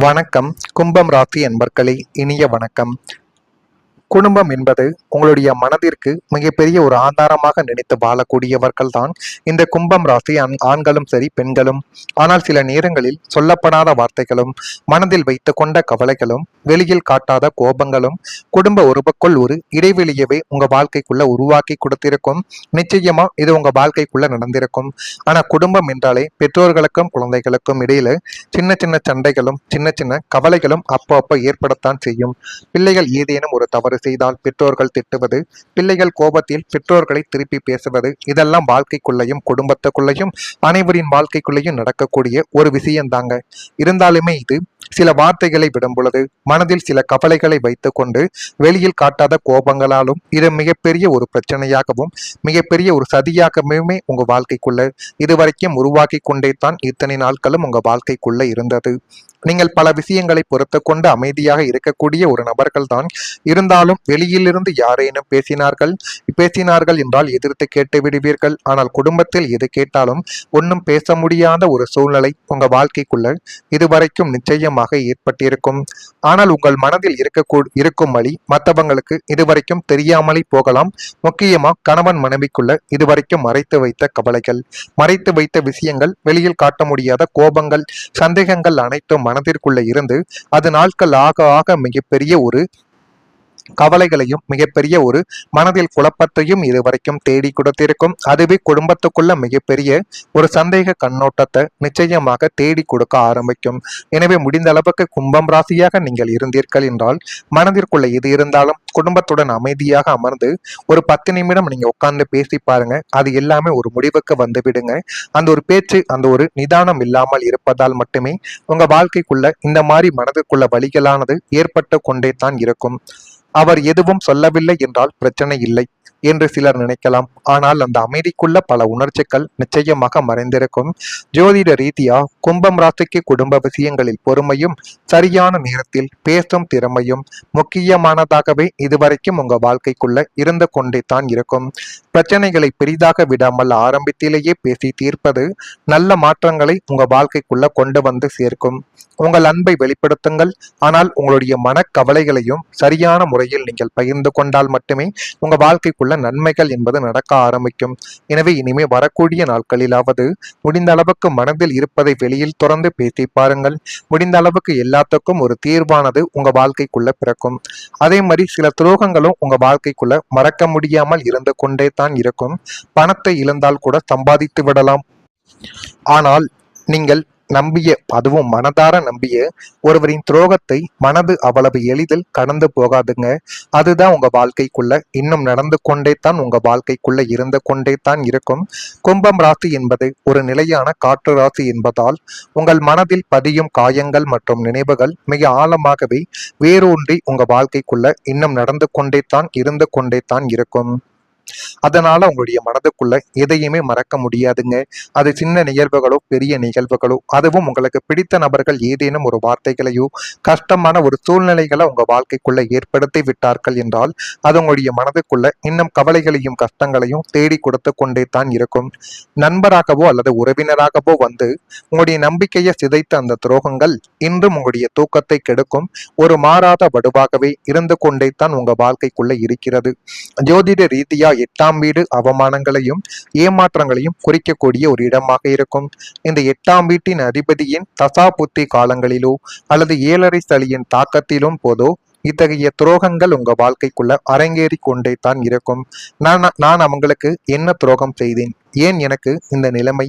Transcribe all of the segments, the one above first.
வணக்கம். கும்பம் ராசி அன்பர்களே, இனிய வணக்கம். குடும்பம் என்பது உங்களுடைய மனதிற்கு மிகப்பெரிய ஒரு ஆதாரமாக நினைத்து வாழக்கூடியவர்கள் தான் இந்த கும்பம் ராசி ஆண்களும் சரி பெண்களும். ஆனால் சில நேரங்களில் சொல்லப்படாத வார்த்தைகளும், மனதில் வைத்து கொண்ட கவலைகளும், வெளியில் காட்டாத கோபங்களும் குடும்ப உறவுக்குள் ஒரு இடைவெளியவே உங்க வாழ்க்கைக்குள்ள உருவாக்கி கொடுத்திருக்கும். நிச்சயமா இது உங்க வாழ்க்கைக்குள்ள நடந்திருக்கும். ஆனா குடும்பம் என்றாலே பெற்றோர்களுக்கும் குழந்தைகளுக்கும் இடையில சின்ன சின்ன சண்டைகளும் சின்ன சின்ன கவலைகளும் அப்போ ஏற்படத்தான் செய்யும். பிள்ளைகள் ஏதேனும் ஒரு தவறு செய்தால் பெற்றோர்கள் திட்டுவது, பிள்ளைகள் கோபத்தில் பெற்றோர்களை திருப்பி பேசுவது, இதெல்லாம் வாழ்க்கைக்குள்ளேயும் குடும்பத்துக்குள்ளேயும் அனைவரின் வாழ்க்கைக்குள்ளேயும் நடக்கக்கூடிய ஒரு விஷயம்தாங்க. இருந்தாலுமே இது சில வார்த்தைகளை விடும் பொழுது மனதில் சில கவலைகளை வைத்துக் கொண்டு வெளியில் காட்டாத கோபங்களாலும் இது மிகப்பெரிய ஒரு பிரச்சனையாகவும் மிகப்பெரிய ஒரு சதியாகவுமே உங்க வாழ்க்கைக்குள்ள இதுவரைக்கும் உருவாக்கி கொண்டே தான் இத்தனை நாட்களும் உங்க வாழ்க்கைக்குள்ள இருந்தது. நீங்கள் பல விஷயங்களை பொறுத்து கொண்டு அமைதியாக இருக்கக்கூடிய ஒரு நபர்கள் தான். இருந்தாலும் வெளியிலிருந்து யாரேனும் பேசினார்கள் என்றால் எதிர்த்து கேட்டு விடுவீர்கள். ஆனால் குடும்பத்தில் எது கேட்டாலும் ஒன்றும் பேச முடியாத ஒரு சூழ்நிலை உங்க வாழ்க்கைக்குள்ள இதுவரைக்கும் நிச்சயமாக ஏற்பட்டிருக்கும். ஆனால் உங்கள் மனதில் இருக்கும் வழி மற்றவங்களுக்கு இதுவரைக்கும் தெரியாமலே போகலாம். முக்கியமா கணவன் மனைவிக்குள்ள இதுவரைக்கும் மறைத்து வைத்த கவலைகள், மறைத்து வைத்த விஷயங்கள், வெளியில் காட்ட முடியாத கோபங்கள், சந்தேகங்கள் அனைத்தும் மனதிற்குள்ள இருந்து அது நாட்கள் ஆக ஆக மிகப்பெரிய ஒரு கவலைகளையும் மிகப்பெரிய ஒரு மனதில் குழப்பத்தையும் இதுவரைக்கும் தேடி கொடுத்திருக்கும். அதுவே குடும்பத்துக்குள்ள மிகப்பெரிய ஒரு சந்தேக கண்ணோட்டத்தை நிச்சயமாக தேடி கொடுக்க ஆரம்பிக்கும். எனவே முடிந்த அளவுக்கு கும்பம் ராசியாக நீங்கள் இருந்தீர்கள் என்றால் மனதிற்குள்ள எது இருந்தாலும் குடும்பத்துடன் அமைதியாக அமர்ந்து ஒரு 10 நிமிடம் நீங்க உட்கார்ந்து பேசி பாருங்க. அது எல்லாமே ஒரு முடிவுக்கு வந்து விடுங்க. அந்த ஒரு பேச்சு, அந்த ஒரு நிதானம் இல்லாமல் இருப்பதால் மட்டுமே உங்க வாழ்க்கைக்குள்ள இந்த மாதிரி மனதிற்குள்ள வழிகளானது ஏற்பட்டு கொண்டே தான் இருக்கும். அவர் எதுவும் சொல்லவில்லை என்றால் பிரச்சனை இல்லை என்று சிலர் நினைக்கலாம். ஆனால் அந்த அமைதிக்குள்ள பல உணர்ச்சிகள் நிச்சயமாக மறைந்திருக்கும். ஜோதிட ரீதியா கும்பம் ராசிக்கு குடும்ப விஷயங்களில் பொறுமையும் சரியான நேரத்தில் பேசும் திறமையும் முக்கியமானதாகவே இதுவரைக்கும் உங்க வாழ்க்கைக்குள்ள இருந்து கொண்டே தான் இருக்கும். பிரச்சனைகளை பெரிதாக விடாமல் ஆரம்பத்திலேயே பேசி தீர்ப்பது நல்ல மாற்றங்களை உங்க வாழ்க்கைக்குள்ள கொண்டு வந்து சேர்க்கும். உங்கள் அன்பை வெளிப்படுத்துங்கள். ஆனால் உங்களுடைய மனக்கவலைகளையும் சரியான முறையில் நீங்கள் பகிர்ந்து கொண்டால் மட்டுமே உங்க வாழ்க்கைக்குள்ள நன்மைகள் என்பது நடக்க ஆரம்பிக்கும். எனவே இனிமே வரக்கூடிய நாட்களிலாவது முடிந்த அளவுக்கு மனதில் இருப்பதை வெளியில் தொடர்ந்து பேசி பாருங்கள். முடிந்த அளவுக்கு எல்லாத்துக்கும் ஒரு தீர்வானது உங்க வாழ்க்கைக்குள்ள பிறக்கும். அதே மாதிரி சில துரோகங்களும் உங்க வாழ்க்கைக்குள்ள மறக்க முடியாமல் இருந்து கொண்டே தான் இருக்கும். பணத்தை இழந்தால் கூட சம்பாதித்து விடலாம். ஆனால் நீங்கள் நம்பிய, அதுவும் மனதார நம்பிய ஒருவரின் துரோகத்தை மனது அவ்வளவு எளிதில் கடந்து போகாதுங்க. அதுதான் உங்க வாழ்க்கைக்குள்ள இன்னும் நடந்து கொண்டே தான் உங்க வாழ்க்கைக்குள்ள இருந்து கொண்டே தான் இருக்கும். கும்பம் ராசி என்பது ஒரு நிலையான காற்று ராசி என்பதால் உங்கள் மனதில் பதியும் காயங்கள் மற்றும் நினைவுகள் மிக ஆழமாகவே வேரூன்றி உங்க வாழ்க்கைக்குள்ள இன்னும் நடந்து கொண்டே தான் இருந்து கொண்டே தான் இருக்கும். அதனால உங்களுடைய மனதுக்குள்ள எதையுமே மறக்க முடியாதுங்க. அது சின்ன நிகழ்வுகளோ பெரிய நிகழ்வுகளோ, அதுவும் உங்களுக்கு பிடித்த நபர்கள் ஏதேனும் ஒரு வார்த்தைகளையோ கஷ்டமான ஒரு சூழ்நிலைகளை உங்க வாழ்க்கைக்குள்ள ஏற்படுத்தி விட்டார்கள் என்றால் அது உங்களுடைய மனதுக்குள்ள இன்னும் கவலைகளையும் கஷ்டங்களையும் தேடி கொடுத்து கொண்டே தான் இருக்கும். நண்பராகவோ அல்லது உறவினராகவோ வந்து உங்களுடைய நம்பிக்கையை சிதைத்த அந்த துரோகங்கள் இன்றும் உங்களுடைய தூக்கத்தை கெடுக்கும் ஒரு மாறாத வடுவாகவே இருந்து கொண்டே தான் உங்க வாழ்க்கைக்குள்ள இருக்கிறது. ஜோதிட ரீதியா 8ஆம் வீடு அவமானங்களையும் ஏமாற்றங்களையும் குறிக்கக்கூடிய ஒரு இடமாக இருக்கும். இந்த 8ஆம் வீட்டின் அதிபதியின் தசா புத்தி காலங்களிலோ அல்லது 7.5 சளியின் தாக்கத்திலும் போதோ இத்தகைய துரோகங்கள் உங்க வாழ்க்கைக்குள்ள அரங்கேறி கொண்டே தான் இருக்கும். நான் அவங்களுக்கு என்ன துரோகம் செய்தேன், ஏன் எனக்கு இந்த நிலைமை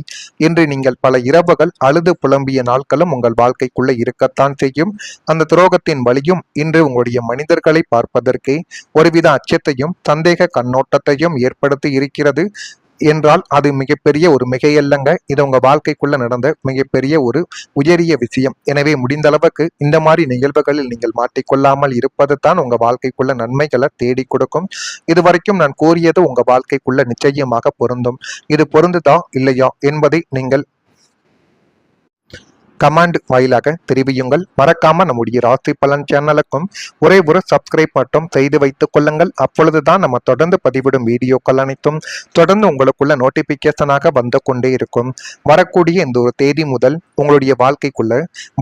என்று நீங்கள் பல இரவுகள் அழுது புலம்பிய நாட்களும் உங்கள் வாழ்க்கைக்குள்ள இருக்கத்தான் செய்யும். அந்த துரோகத்தின் வழியும் இன்று உங்களுடைய மனிதர்களை பார்ப்பதற்கே ஒருவித அச்சத்தையும் சந்தேக கண்ணோட்டத்தையும் ஏற்படுத்தி இருக்கிறது என்றால் அது மிகப்பெரிய ஒரு மிகையல்லங்க. இது உங்க வாழ்க்கைக்குள்ள நடந்த மிகப்பெரிய ஒரு உயரிய விஷயம். எனவே முடிந்த அளவுக்கு இந்த மாதிரி நிகழ்வுகளில் நீங்கள் மாட்டிக்கொள்ளாமல் இருப்பது தான் உங்க வாழ்க்கைக்குள்ள நன்மைகளை தேடி கொடுக்கும். இதுவரைக்கும் நான் கூறியது உங்க வாழ்க்கைக்குள்ள நிச்சயமாக பொருந்தும். இது பொருந்துதா இல்லையா என்பதை நீங்கள் கமெண்ட் வாயிலாக தெரிவியுங்கள். மறக்காம நம்முடைய ராசி பலன் சேனலுக்கும் ஒரே ஒரு சப்ஸ்கிரைப் மட்டும் செய்து வைத்துக் கொள்ளுங்கள். அப்பொழுதுதான் நம்ம தொடர்ந்து பதிவிடும் வீடியோக்கள் அனைத்தும் தொடர்ந்து உங்களுக்குள்ள நோட்டிபிகேஷனாக வந்து கொண்டே இருக்கும். வரக்கூடிய இந்த ஒரு தேதி முதல் உங்களுடைய வாழ்க்கைக்குள்ள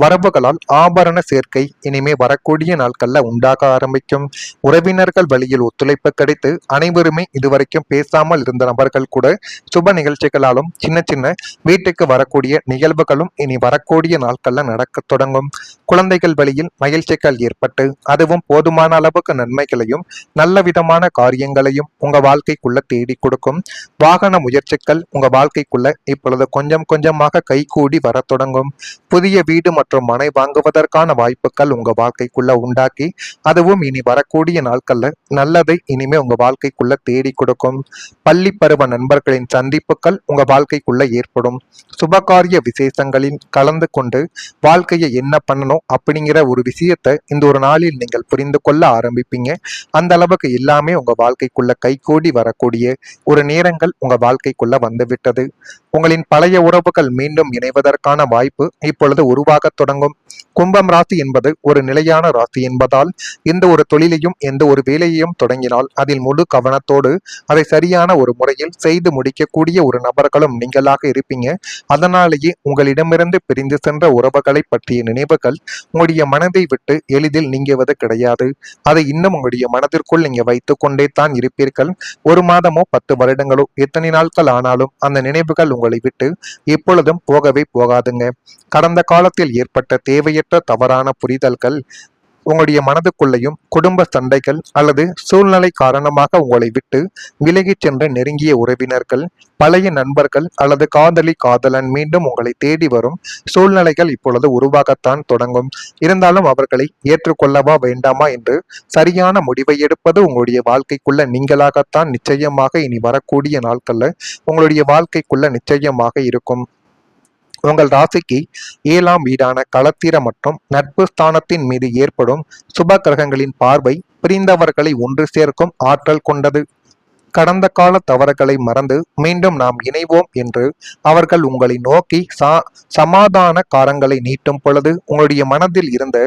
வரவுகளால் ஆபரண சேர்க்கை இனிமே வரக்கூடிய நாட்கள்ல உண்டாக ஆரம்பிக்கும். உறவினர்கள் வழியில் ஒத்துழைப்பு கிடைத்து அனைவருமே இதுவரைக்கும் பேசாமல் இருந்த நபர்கள் கூட சுப நிகழ்ச்சிகளாலும் சின்ன சின்ன வீட்டுக்கு வரக்கூடிய நிகழ்வுகளும் இனி வரக்கூடிய நாட்கள்ல நடக்க தொடங்கும். குழந்தைகள் வழியில் மகிழ்ச்சிகள் ஏற்பட்டு அதுவும் போதுமான அளவுக்கு நன்மைகளையும் நல்ல விதமான காரியங்களையும் உங்க வாழ்க்கைக்குள்ள தேடி கொடுக்கும். வாகன முயற்சிகள் உங்க வாழ்க்கைக்குள்ள இப்பொழுது கொஞ்சம் கொஞ்சமாக கைகூடி வர தொடங்கும். புதிய வீடு மற்றும் மனை வாங்குவதற்கான வாய்ப்புகள் உங்க வாழ்க்கைக்குள்ள உண்டாக்கி அதுவும் இனி வரக்கூடிய நாட்கள்ல நல்லதை இனிமே உங்க வாழ்க்கைக்குள்ள தேடி கொடுக்கும். பள்ளி பருவ நண்பர்களின் சந்திப்புகள் உங்க வாழ்க்கைக்குள்ள ஏற்படும். சுபகாரிய விசேஷங்களில் கலந்து கொண்டு வாழ்க்கையை என்ன பண்ணணும் அப்படிங்கிற ஒரு விஷயத்தை இந்த ஒரு நாளில் நீங்கள் புரிந்து கொள்ள ஆரம்பிப்பீங்க. அந்த அளவுக்கு எல்லாமே உங்க வாழ்க்கைக்குள்ள கைகூடி வரக்கூடிய ஒரு நேரங்கள் உங்க வாழ்க்கைக்குள்ள வந்துவிட்டது. உங்களின் பழைய உறவுகள் மீண்டும் இணைவதற்கான வாய்ப்பு இப்பொழுது உருவாக தொடங்கும். கும்பம் ராசி என்பது ஒரு நிலையான ராசி என்பதால் எந்த ஒரு தொழிலையும் எந்த ஒரு வேலையையும் தொடங்கினால் அதில் முழு கவனத்தோடு அதை சரியான ஒரு முறையில் செய்து முடிக்கக்கூடிய ஒரு நபர்களும் நீங்களாக இருப்பீங்க. அதனாலேயே உங்களிடமிருந்து பிரிந்து சென்ற உறவுகளை பற்றிய நினைவுகள் உங்களுடைய மனதை விட்டு எளிதில் நீங்குவது கிடையாது. அதை இன்னும் உங்களுடைய மனதிற்குள் நீங்க வைத்துக் கொண்டே தான் இருப்பீர்கள். ஒரு மாதமோ 10 வருடங்களோ எத்தனை நாட்கள் ஆனாலும் அந்த நினைவுகள் உங்களை விட்டு எப்பொழுதும் போகவே போகாதுங்க. கடந்த காலத்தில் ஏற்பட்ட தேவையற்ற தவறான புரிதல்கள் உங்களுடைய மனதுக்குள்ளேயும் குடும்ப சண்டைகள் அல்லது சூழ்நிலை காரணமாக உங்களை விட்டு விலகிச் சென்ற நெருங்கிய உறவினர்கள், பழைய நண்பர்கள் அல்லது காதலி காதலன் மீண்டும் உங்களை தேடி வரும் சூழ்நிலைகள் இப்பொழுது உருவாகத்தான் தொடங்கும். இருந்தாலும் அவர்களை ஏற்றுக்கொள்ளவா வேண்டாமா என்று சரியான முடிவை எடுப்பது உங்களுடைய வாழ்க்கைக்குள்ள நீங்களாகத்தான் நிச்சயமாக இனி வரக்கூடிய நாட்கள்ல உங்களுடைய வாழ்க்கைக்குள்ள நிச்சயமாக இருக்கும். உங்கள் ராசிக்கு 7ஆம் வீடான களத்திர மற்றும் நட்பு ஸ்தானத்தின் மீது ஏற்படும் சுப கிரகங்களின் பார்வை பிரிந்தவர்களை ஒன்று சேர்க்கும் ஆற்றல் கொண்டது. கடந்த கால தவறுகளை மறந்து மீண்டும் நாம் இணைவோம் என்று அவர்கள் உங்களை நோக்கி சமாதான காரங்களை நீட்டும் பொழுது உங்களுடைய மனதில் இருந்த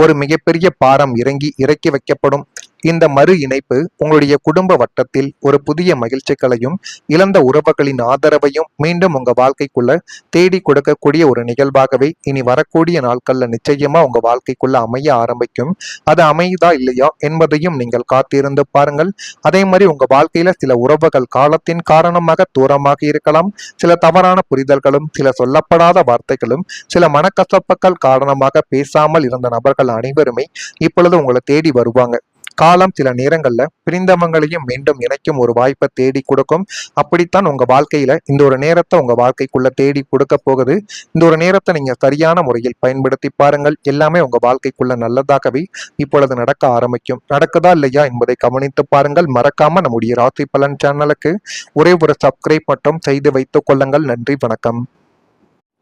ஒரு மிகப்பெரிய பாரம் இறக்கி வைக்கப்படும். இந்த மறு இணைப்பு உங்களுடைய குடும்ப வட்டத்தில் ஒரு புதிய மகிழ்ச்சிகளையும் இழந்த உறவுகளின் ஆதரவையும் மீண்டும் உங்க வாழ்க்கைக்குள்ள தேடி கொடுக்கக்கூடிய ஒரு நிகழ்வாகவே இனி வரக்கூடிய நாட்கள்ல நிச்சயமா உங்க வாழ்க்கைக்குள்ள அமைய ஆரம்பிக்கும். அது அமையுதா இல்லையா என்பதையும் நீங்கள் காத்திருந்து பாருங்கள். அதே மாதிரி உங்க வாழ்க்கையில சில உறவுகள் காலத்தின் காரணமாக தூரமாக இருக்கலாம். சில தவறான புரிதல்களும் சில சொல்லப்படாத வார்த்தைகளும் சில மனக்கசப்புகள் காரணமாக பேசாமல் இருந்த நபர்கள் அனைவருமே இப்பொழுது உங்களை தேடி வருவாங்க. காலம் சில நேரங்கள்ல பிரிந்தவங்களையும் மீண்டும் இணைக்கும் ஒரு வாய்ப்பை தேடி கொடுக்கும். அப்படித்தான் உங்க வாழ்க்கையில இந்த ஒரு நேரத்தை உங்க வாழ்க்கைக்குள்ள தேடி கொடுக்க போகுது. இந்த ஒரு நேரத்தை நீங்க சரியான முறையில் பயன்படுத்தி பாருங்கள். எல்லாமே உங்க வாழ்க்கைக்குள்ள நல்லதாகவே இப்பொழுது நடக்க ஆரம்பிக்கும். நடக்குதா இல்லையா என்பதை கவனித்து பாருங்கள். மறக்காம நம்முடைய ராசி பலன் சேனலுக்கு ஒரே ஒரு சப்ஸ்கிரைப் மட்டும் செய்து வைத்துக் கொள்ளுங்கள். நன்றி, வணக்கம்.